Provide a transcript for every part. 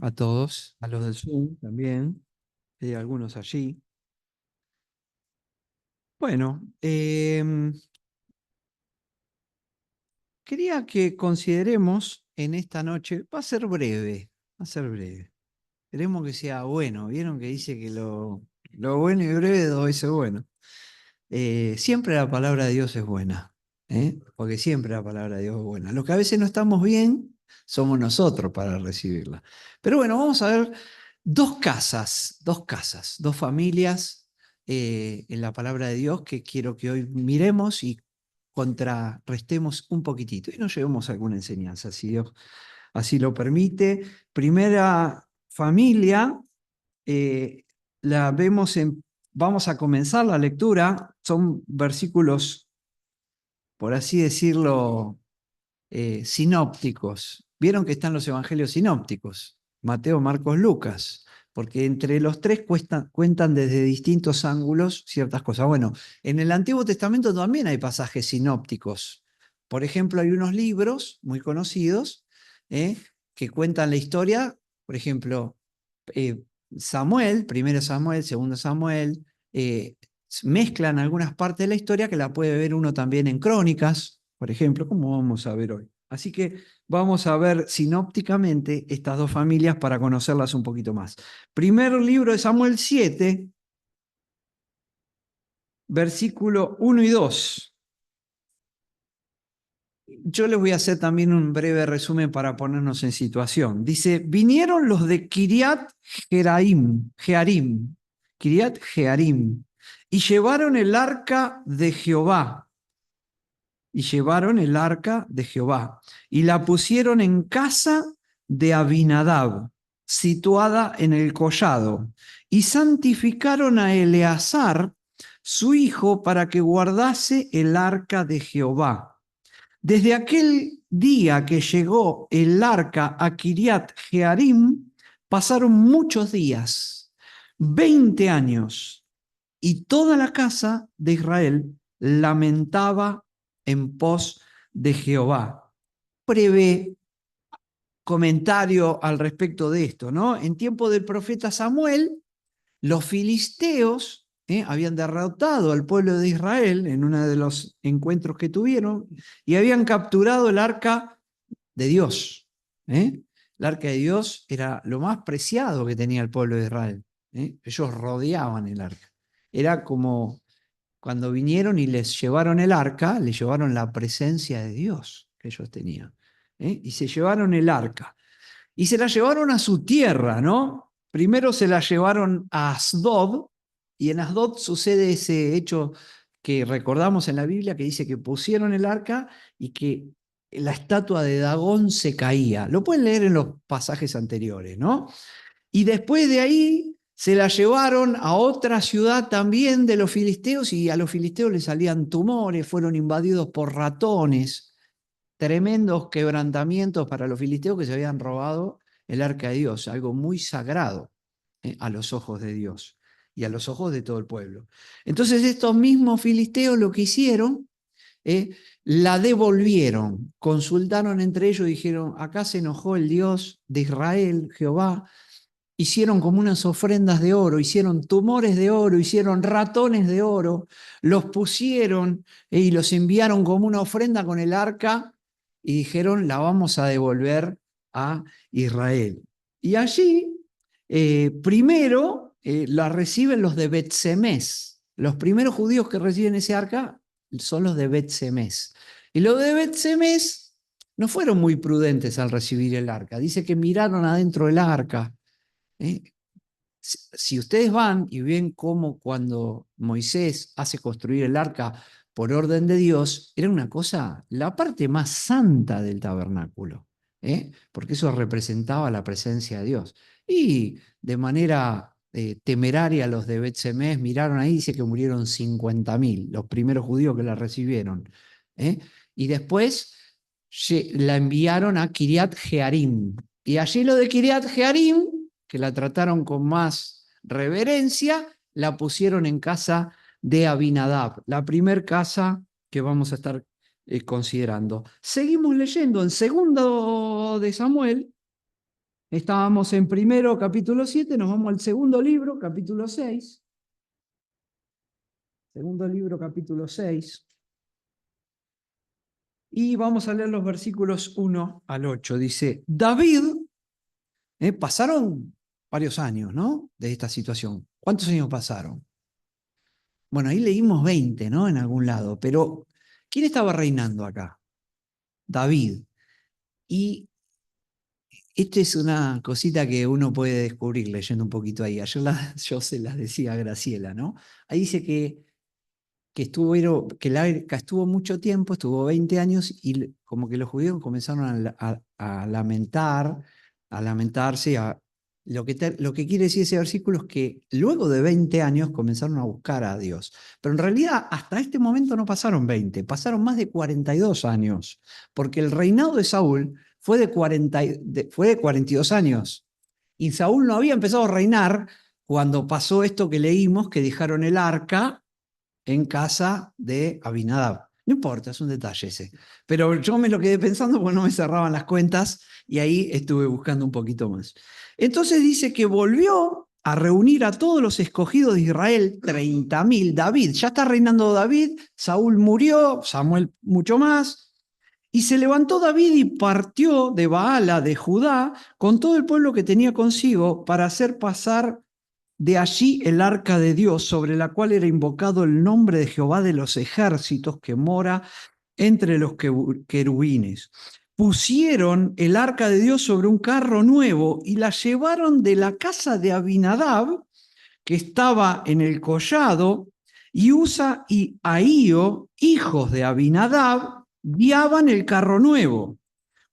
a todos, a los del Zoom también, hay algunos allí. Bueno, quería que consideremos en esta noche, va a ser breve. Queremos que sea bueno, vieron que dice que lo bueno y breve dos veces bueno. Siempre la palabra de Dios es buena, porque siempre la palabra de Dios es buena. Lo que a veces no estamos bien, somos nosotros para recibirla. Pero bueno, vamos a ver dos familias en la palabra de Dios que quiero que hoy miremos y contrarrestemos un poquitito y nos llevemos alguna enseñanza, si Dios así lo permite. Primera familia, eh, la vemos vamos a comenzar la lectura, son versículos, por así decirlo, sinópticos. Vieron que están los evangelios sinópticos, Mateo, Marcos, Lucas, porque entre los tres cuentan desde distintos ángulos ciertas cosas. Bueno, en el Antiguo Testamento también hay pasajes sinópticos. Por ejemplo, hay unos libros muy conocidos eh, que cuentan la historia, por ejemplo, eh, Samuel, primero Samuel, segundo Samuel, mezclan algunas partes de la historia que la puede ver uno también en Crónicas, por ejemplo, como vamos a ver hoy. Así que vamos a ver sinópticamente estas dos familias para conocerlas un poquito más. Primer libro de Samuel 7, versículo 1 y 2. Yo les voy a hacer también un breve resumen para ponernos en situación. Dice, vinieron los de Kiriat Jearim, y llevaron el arca de Jehová, y la pusieron en casa de Abinadab, situada en el collado, y santificaron a Eleazar, su hijo, para que guardase el arca de Jehová. Desde aquel día que llegó el arca a Kiriat Jearim, pasaron muchos días, 20 años, y toda la casa de Israel lamentaba en pos de Jehová. Breve comentario al respecto de esto, ¿no? En tiempo del profeta Samuel, los filisteos habían derrotado al pueblo de Israel en uno de los encuentros que tuvieron y habían capturado el arca de Dios. El arca de Dios era lo más preciado que tenía el pueblo de Israel. Ellos rodeaban el arca. Era como cuando vinieron y les llevaron el arca, les llevaron la presencia de Dios que ellos tenían. Y se llevaron el arca. Y se la llevaron a su tierra, ¿no? Primero se la llevaron a Asdod, y en Asdod sucede ese hecho que recordamos en la Biblia, que dice que pusieron el arca y que la estatua de Dagón se caía. Lo pueden leer en los pasajes anteriores, ¿no? Y después de ahí se la llevaron a otra ciudad también de los filisteos, y a los filisteos les salían tumores, fueron invadidos por ratones, tremendos quebrantamientos para los filisteos que se habían robado el arca de Dios, algo muy sagrado a los ojos de Dios y a los ojos de todo el pueblo. Entonces estos mismos filisteos lo que hicieron, la devolvieron, consultaron entre ellos y dijeron, acá se enojó el Dios de Israel, Jehová. Hicieron como unas ofrendas de oro, hicieron tumores de oro, hicieron ratones de oro, los pusieron y los enviaron como una ofrenda con el arca y dijeron, la vamos a devolver a Israel. Y allí, primero, la reciben los de Bet-Semes. Los primeros judíos que reciben ese arca son los de Bet-Semes. Y los de Bet-Semes no fueron muy prudentes al recibir el arca. Dice que miraron adentro del arca. Si ustedes van y ven cómo cuando Moisés hace construir el arca por orden de Dios, era una cosa, la parte más santa del tabernáculo, porque eso representaba la presencia de Dios. Y de manera temeraria los de Bet-Semes miraron ahí, dice que murieron 50.000, los primeros judíos que la recibieron. Y después la enviaron a Kiriat Jearim. Y allí lo de Kiriat Jearim, que la trataron con más reverencia, la pusieron en casa de Abinadab, la primer casa que vamos a estar considerando. Seguimos leyendo en segundo de Samuel, Estábamos en primero, capítulo 7, nos vamos al segundo libro, capítulo 6. Segundo libro, capítulo 6. Y vamos a leer los versículos 1 al 8. Dice, David, pasaron varios años, ¿no? De esta situación. ¿Cuántos años pasaron? Bueno, ahí leímos 20, ¿no? En algún lado. Pero, ¿quién estaba reinando acá? David. Y esta es una cosita que uno puede descubrir leyendo un poquito ahí. Ayer yo se las decía a Graciela, ¿no? Ahí dice que el arca estuvo mucho tiempo, estuvo 20 años, y como que los judíos comenzaron a lamentarse. Lo que quiere decir ese versículo es que luego de 20 años comenzaron a buscar a Dios. Pero en realidad hasta este momento no pasaron 20, pasaron más de 42 años, porque el reinado de Saúl fue de 42 años. Y Saúl no había empezado a reinar cuando pasó esto que leímos, que dejaron el arca en casa de Abinadab. No importa, es un detalle ese. Pero yo me lo quedé pensando porque no me cerraban las cuentas y ahí estuve buscando un poquito más. Entonces dice que volvió a reunir a todos los escogidos de Israel, 30.000. David, ya está reinando David, Saúl murió, Samuel mucho más. Y se levantó David y partió de Baala, de Judá, con todo el pueblo que tenía consigo, para hacer pasar de allí el arca de Dios, sobre la cual era invocado el nombre de Jehová de los ejércitos, que mora entre los querubines. Pusieron el arca de Dios sobre un carro nuevo y la llevaron de la casa de Abinadab, que estaba en el collado, y Usa y Ahío, hijos de Abinadab, guiaban el carro nuevo.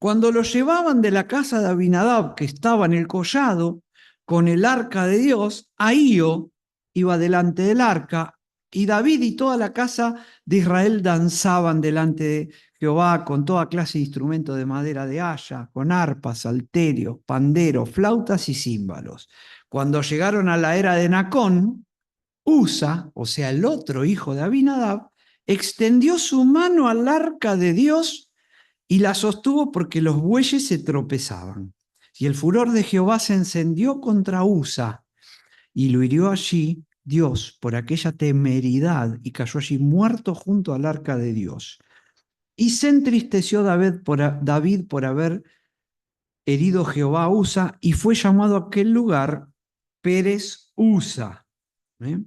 Cuando lo llevaban de la casa de Abinadab, que estaba en el collado, con el arca de Dios, Ahío iba delante del arca, y David y toda la casa de Israel danzaban delante de Jehová con toda clase de instrumentos de madera de haya, con arpas, salterios, panderos, flautas y címbalos. Cuando llegaron a la era de Nacón, Usa, o sea, el otro hijo de Abinadab, extendió su mano al arca de Dios y la sostuvo porque los bueyes se tropezaban. Y el furor de Jehová se encendió contra Usa y lo hirió allí Dios por aquella temeridad y cayó allí muerto junto al arca de Dios. Y se entristeció David por haber herido Jehová a Usa y fue llamado a aquel lugar Pérez Usa. ¿Eh?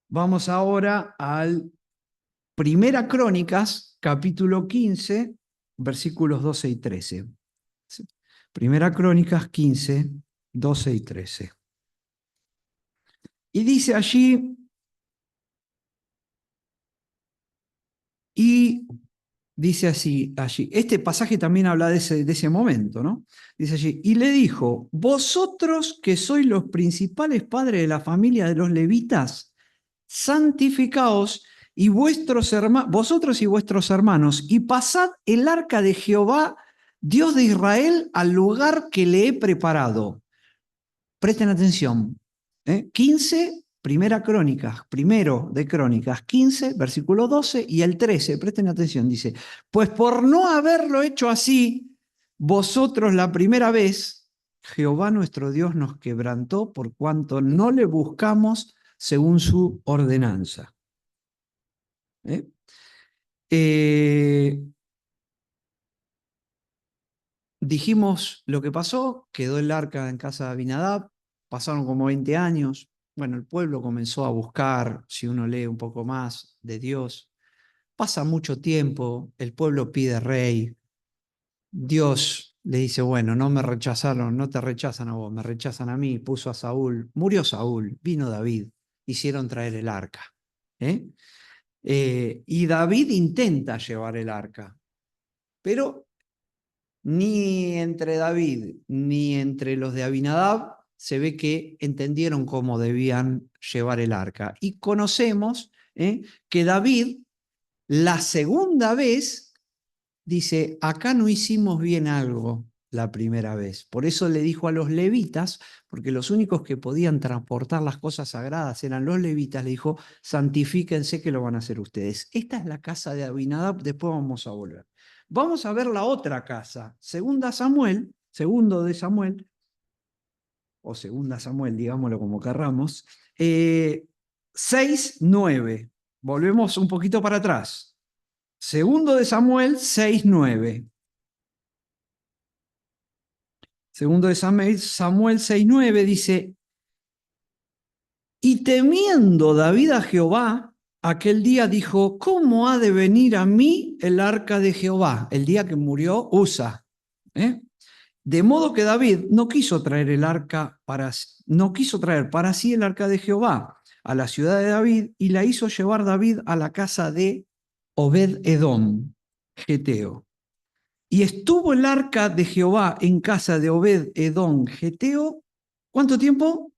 Vamos ahora al Primera Crónicas, capítulo 15, versículos 12 y 13. Primera Crónicas 15, 12 y 13. Y dice allí, y dice así, allí, este pasaje también habla de ese momento, ¿no? Dice allí, y le dijo, vosotros que sois los principales padres de la familia de los levitas, santificaos y vosotros y vuestros hermanos, y pasad el arca de Jehová, Dios de Israel, al lugar que le he preparado. Presten atención. 15, primera Crónicas, primero de Crónicas, 15, versículo 12, y el 13, presten atención, dice, pues por no haberlo hecho así, vosotros la primera vez, Jehová nuestro Dios nos quebrantó por cuanto no le buscamos según su ordenanza. ¿Eh? Eh, Dijimos lo que pasó, quedó el arca en casa de Abinadab, pasaron como 20 años, bueno, el pueblo comenzó a buscar, si uno lee un poco más, de Dios. Pasa mucho tiempo, el pueblo pide rey, Dios le dice, bueno, no me rechazaron, no te rechazan a vos, me rechazan a mí, puso a Saúl, murió Saúl, vino David, hicieron traer el arca. ¿Eh? Y David intenta llevar el arca, pero ni entre David ni entre los de Abinadab se ve que entendieron cómo debían llevar el arca. Y conocemos que David, la segunda vez, dice, acá no hicimos bien algo la primera vez. Por eso le dijo a los levitas, porque los únicos que podían transportar las cosas sagradas eran los levitas, le dijo, santifíquense que lo van a hacer ustedes. Esta es la casa de Abinadab, después vamos a volver. Vamos a ver la otra casa, segunda Samuel, Segundo de Samuel, o segunda Samuel, digámoslo como querramos, 6:9. Volvemos un poquito para atrás. Segundo de Samuel 6:9. Segundo de Samuel 6:9 dice, y temiendo David a Jehová, aquel día dijo, ¿cómo ha de venir a mí el arca de Jehová? El día que murió Usa. De modo que David no quiso traer no quiso traer para sí el arca de Jehová a la ciudad de David, y la hizo llevar David a la casa de Obed-Edom, geteo. Y estuvo el arca de Jehová en casa de Obed-Edom, geteo, ¿cuánto tiempo?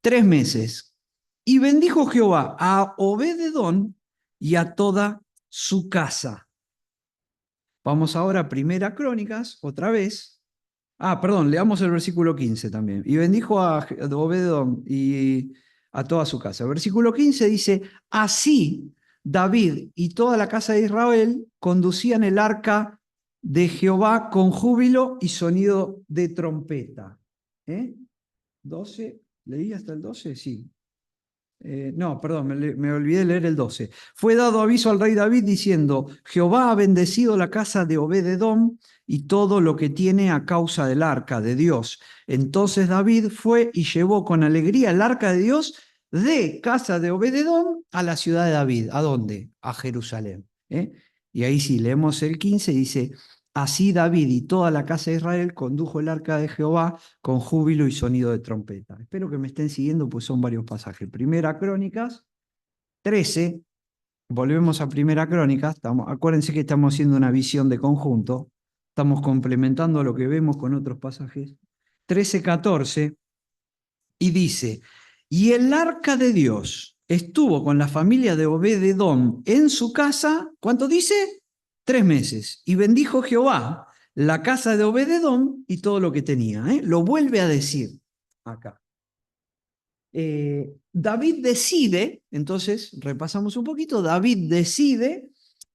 3 meses. Y bendijo Jehová a Obed-Edom y a toda su casa. Vamos ahora a Primera Crónicas, otra vez. Perdón, leamos el versículo 15 también. Y bendijo a Obed-Edom y a toda su casa. Versículo 15 dice, así David y toda la casa de Israel conducían el arca de Jehová con júbilo y sonido de trompeta. 12, ¿leí hasta el 12? Sí. No, perdón, me olvidé de leer el 12. Fue dado aviso al rey David diciendo, Jehová ha bendecido la casa de Obed-Edom y todo lo que tiene a causa del arca de Dios. Entonces David fue y llevó con alegría el arca de Dios de casa de Obed-Edom a la ciudad de David. ¿A dónde? A Jerusalén. Y ahí sí, leemos el 15, dice, así David y toda la casa de Israel condujo el arca de Jehová con júbilo y sonido de trompeta. Espero que me estén siguiendo, pues son varios pasajes. Primera Crónicas 13, volvemos a Primera Crónicas, acuérdense que estamos haciendo una visión de conjunto, estamos complementando lo que vemos con otros pasajes. 13:14, y dice, y el arca de Dios estuvo con la familia de Obed-Edom en su casa, ¿cuánto dice? 3 meses. Y bendijo Jehová la casa de Obed-Edom y todo lo que tenía. Lo vuelve a decir acá. David decide, entonces repasamos un poquito, David decide,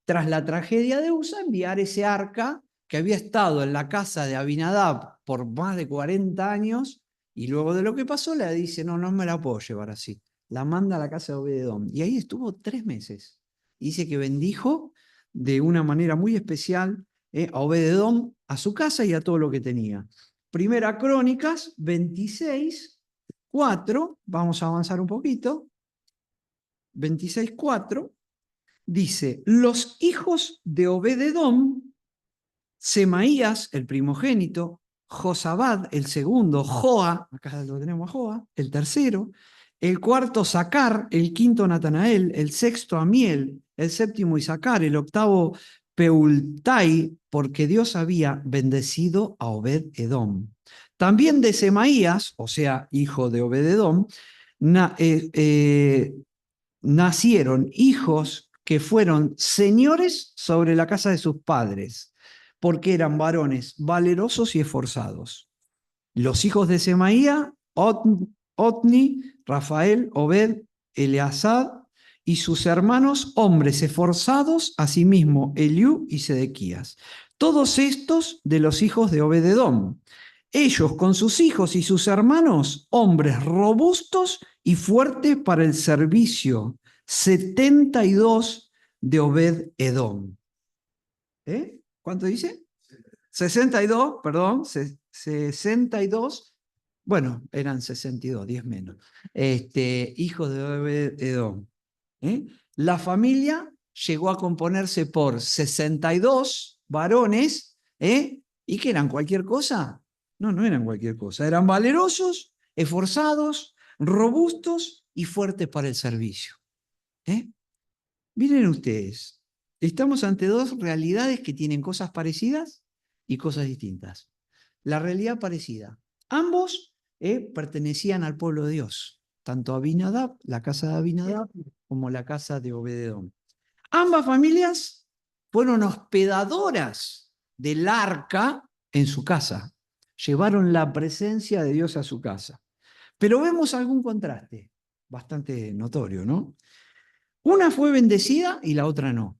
tras la tragedia de Usa, enviar ese arca que había estado en la casa de Abinadab por más de 40 años, y luego de lo que pasó le dice, no, no me la puedo llevar así. La manda a la casa de Obed-Edom. Y ahí estuvo 3 meses. Dice que bendijo de una manera muy especial a Obed-Edom, a su casa y a todo lo que tenía. Primera Crónicas 26:4, vamos a avanzar un poquito. 26:4 dice, los hijos de Obed-Edom, Semaías, el primogénito, Josabad, el segundo, Joa, acá lo tenemos a Joa, el tercero, el cuarto Sacar, el quinto Natanael, el sexto Amiel, el séptimo Isacar, el octavo Peultai, porque Dios había bendecido a Obed-Edom. También de Semaías, o sea, hijo de Obed-Edom, nacieron hijos que fueron señores sobre la casa de sus padres, porque eran varones valerosos y esforzados. Los hijos de Semaía, Otni, Rafael, Obed, Eleazar, y sus hermanos, hombres esforzados, asimismo Eliú y Sedequías. Todos estos de los hijos de Obed-Edom. Ellos con sus hijos y sus hermanos, hombres robustos y fuertes para el servicio. 72 de Obed-Edom. ¿Cuánto dice? 62, perdón, 62. Bueno, eran 62, 10 menos. Hijos de Obed-Edom. La familia llegó a componerse por 62 varones, ¿y que eran cualquier cosa? No, no eran cualquier cosa. Eran valerosos, esforzados, robustos y fuertes para el servicio. Miren ustedes, estamos ante dos realidades que tienen cosas parecidas y cosas distintas. La realidad parecida. Ambos pertenecían al pueblo de Dios, tanto Abinadab, la casa de Abinadab, como la casa de Obed-Edom. Ambas familias fueron hospedadoras del arca en su casa. Llevaron la presencia de Dios a su casa. Pero vemos algún contraste bastante notorio, ¿no? Una fue bendecida y la otra no.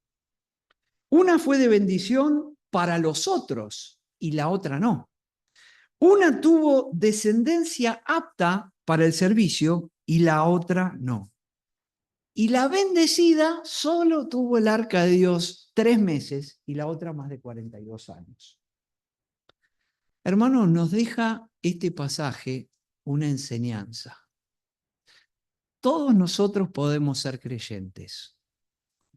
Una fue de bendición para los otros y la otra no. Una tuvo descendencia apta para el servicio y la otra no. Y la bendecida solo tuvo el arca de Dios 3 meses y la otra más de 42 años. Hermanos, nos deja este pasaje una enseñanza. Todos nosotros podemos ser creyentes.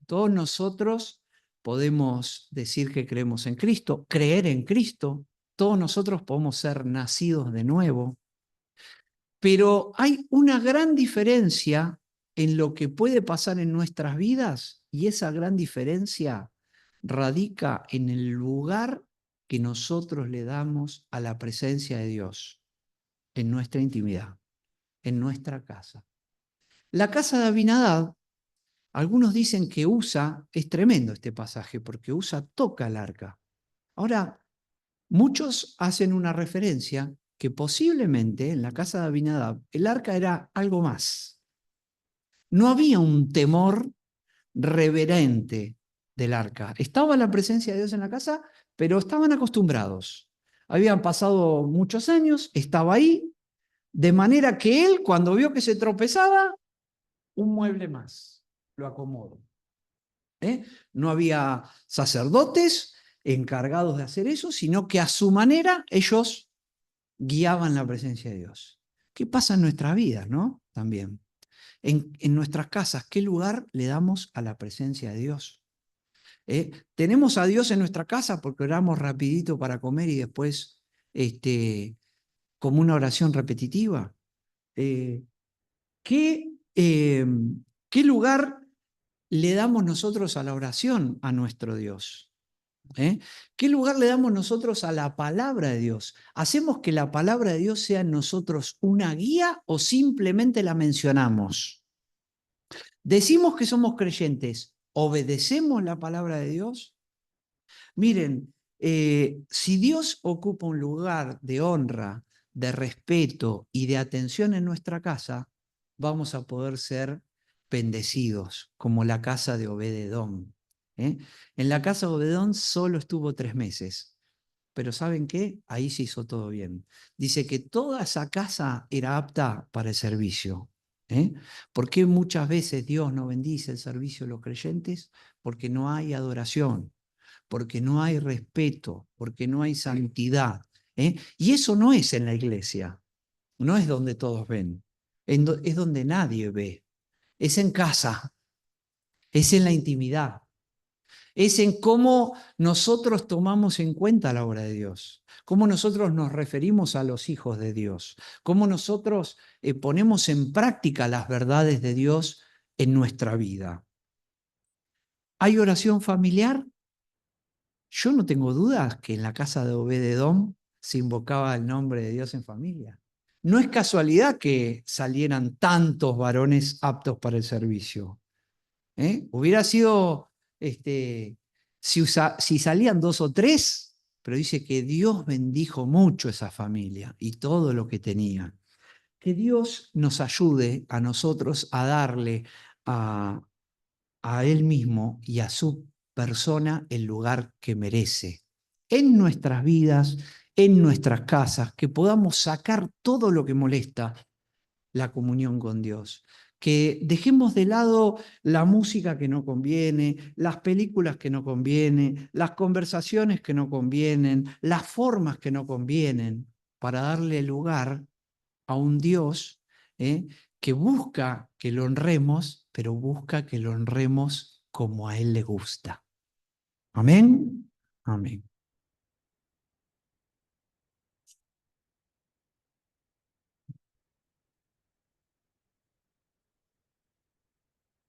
Todos nosotros podemos decir que creemos en Cristo, creer en Cristo. Todos nosotros podemos ser nacidos de nuevo. Pero hay una gran diferencia en lo que puede pasar en nuestras vidas y esa gran diferencia radica en el lugar que nosotros le damos a la presencia de Dios en nuestra intimidad, en nuestra casa. La casa de Abinadab, algunos dicen que Usa, es tremendo este pasaje, porque Usa toca el arca. Ahora, muchos hacen una referencia que posiblemente en la casa de Abinadab el arca era algo más. No había un temor reverente del arca. Estaba la presencia de Dios en la casa, pero estaban acostumbrados. Habían pasado muchos años, estaba ahí, de manera que él, cuando vio que se tropezaba, un mueble más, lo acomodó. No había sacerdotes encargados de hacer eso, sino que a su manera ellos guiaban la presencia de Dios. ¿Qué pasa en nuestras vidas, no? También. En nuestras casas, ¿qué lugar le damos a la presencia de Dios? ¿Tenemos a Dios en nuestra casa porque oramos rapidito para comer y después como una oración repetitiva? Eh, ¿qué, eh, ¿Qué lugar le damos nosotros a la oración a nuestro Dios? ¿Qué lugar le damos nosotros a la palabra de Dios? ¿Hacemos que la palabra de Dios sea en nosotros una guía o simplemente la mencionamos? Decimos que somos creyentes, ¿obedecemos la palabra de Dios? Miren, si Dios ocupa un lugar de honra, de respeto y de atención en nuestra casa, vamos a poder ser bendecidos, como la casa de Obed-Edom. En la casa de Obed-Edom solo estuvo 3 meses, pero ¿saben qué? Ahí se hizo todo bien. Dice que toda esa casa era apta para el servicio. ¿Por qué muchas veces Dios no bendice el servicio de los creyentes? Porque no hay adoración, porque no hay respeto, porque no hay santidad. Y eso no es en la iglesia, no es donde todos ven, es donde nadie ve, es en casa, es en la intimidad, es en cómo nosotros tomamos en cuenta la obra de Dios, cómo nosotros nos referimos a los hijos de Dios, cómo nosotros ponemos en práctica las verdades de Dios en nuestra vida. ¿Hay oración familiar? Yo no tengo dudas que en la casa de Obed-Edom se invocaba el nombre de Dios en familia. No es casualidad que salieran tantos varones aptos para el servicio. Hubiera sido, si salían 2 o 3, pero dice que Dios bendijo mucho esa familia y todo lo que tenía. Que Dios nos ayude a nosotros a darle a Él mismo y a su persona el lugar que merece en nuestras vidas, en nuestras casas, que podamos sacar todo lo que molesta la comunión con Dios. Que dejemos de lado la música que no conviene, las películas que no convienen, las conversaciones que no convienen, las formas que no convienen, para darle lugar a un Dios que busca que lo honremos, pero busca que lo honremos como a Él le gusta. Amén. Amén.